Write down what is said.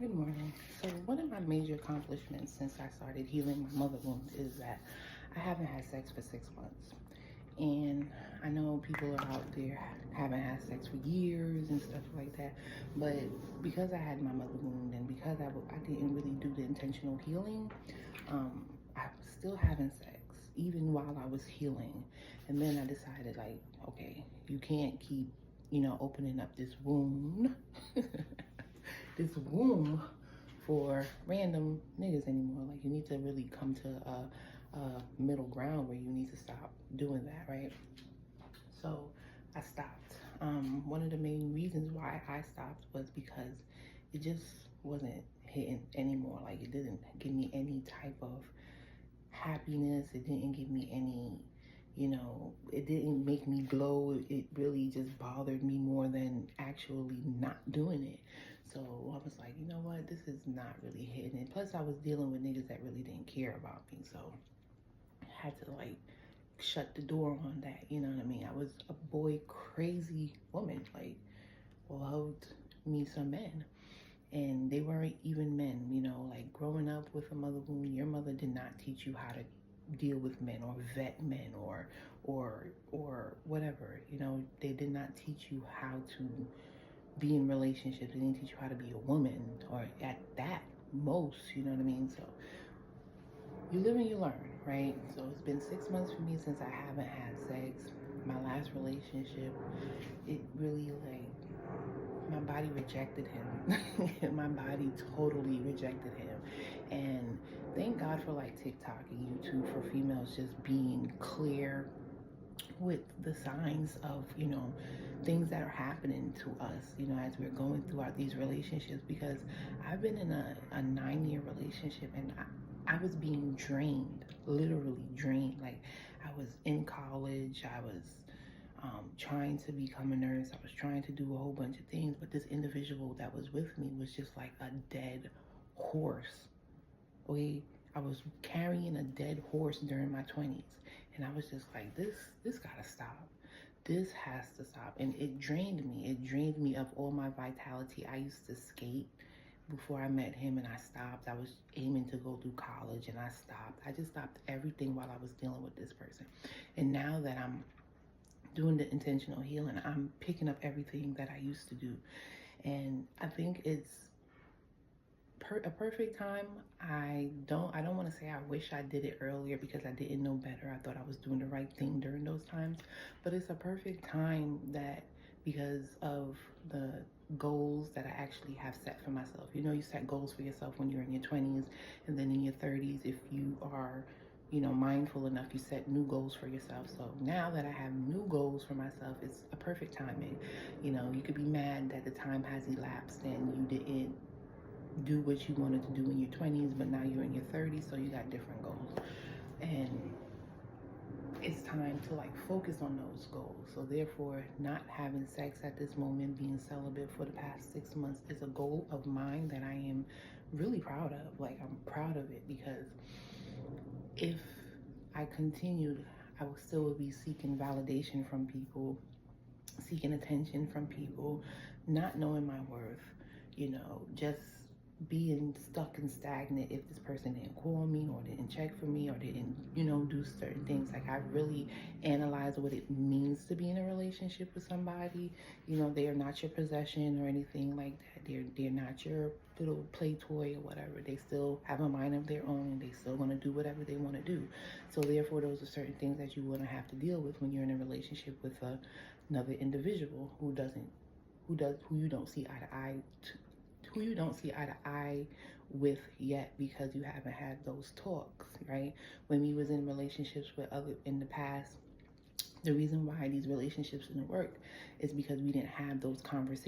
Good morning. So one of my major accomplishments since I started healing my mother wound is that I haven't had sex for 6 months. And I know people are out there haven't had sex for years and stuff like that. But because I had my mother wound and because I didn't really do the intentional healing, I was still having sex even while I was healing. And then I decided like, okay, you can't keep, opening up this wound. This womb for random niggas anymore. Like, you need to really come to a middle ground where you need to stop doing that, right? So I stopped. One of the main reasons why I stopped was because it just wasn't hitting anymore. Like, it didn't give me any type of happiness. It didn't give me any, it didn't make me glow. It really just bothered me more than actually not doing it. So I was like, you know what, this is not really hitting it. Plus I was dealing with niggas that really didn't care about me. So I had to like shut the door on that, you know what I mean? I was a boy crazy woman, like loved me some men. And they weren't even men, like growing up with a mother wound, your mother did not teach you how to deal with men or vet men or whatever. They did not teach you how to be in relationships. They didn't teach you how to be a woman, or at that most, you know what I mean? So you live and you learn, right? So it's been 6 months for me since I haven't had sex. My last relationship, it really like my body rejected him. My body totally rejected him. And thank God for like TikTok and YouTube for females just being clear with the signs of, things that are happening to us, as we're going throughout these relationships. Because I've been in a 9-year relationship and I was being drained, literally drained. Like, I was in college, I was trying to become a nurse, I was trying to do a whole bunch of things, but this individual that was with me was just like a dead horse. Okay, I was carrying a dead horse during my 20s, and I was just like, this gotta stop. This has to stop. And it drained me. It drained me of all my vitality. I used to skate before I met him, and I stopped. I was aiming to go through college, and I stopped. I just stopped everything while I was dealing with this person. And now that I'm doing the intentional healing, I'm picking up everything that I used to do. And I think it's a perfect time. I don't want to say I wish I did it earlier because I didn't know better. I thought I was doing the right thing during those times, but it's a perfect time that because of the goals that I actually have set for myself. You set goals for yourself when you're in your 20s, and then in your 30s, if you are mindful enough, you set new goals for yourself. So now that I have new goals for myself, it's a perfect timing. You could be mad that the time has elapsed and you didn't do what you wanted to do in your 20s, but now you're in your 30s, so you got different goals. And it's time to like focus on those goals. So therefore, not having sex at this moment, being celibate for the past 6 months, is a goal of mine that I am really proud of. Like, I'm proud of it because if I continued, I would still be seeking validation from people, seeking attention from people, not knowing my worth, just being stuck and stagnant if this person didn't call me or didn't check for me or didn't, do certain things. Like, I really analyze what it means to be in a relationship with somebody. They are not your possession or anything like that. They're not your little play toy or whatever. They still have a mind of their own and they still want to do whatever they want to do. So therefore, those are certain things that you're going to have to deal with when you're in a relationship with another individual who you don't see eye to eye who you don't see eye to eye with yet, because you haven't had those talks, right? When we was in relationships with other in the past, the reason why these relationships didn't work is because we didn't have those conversations.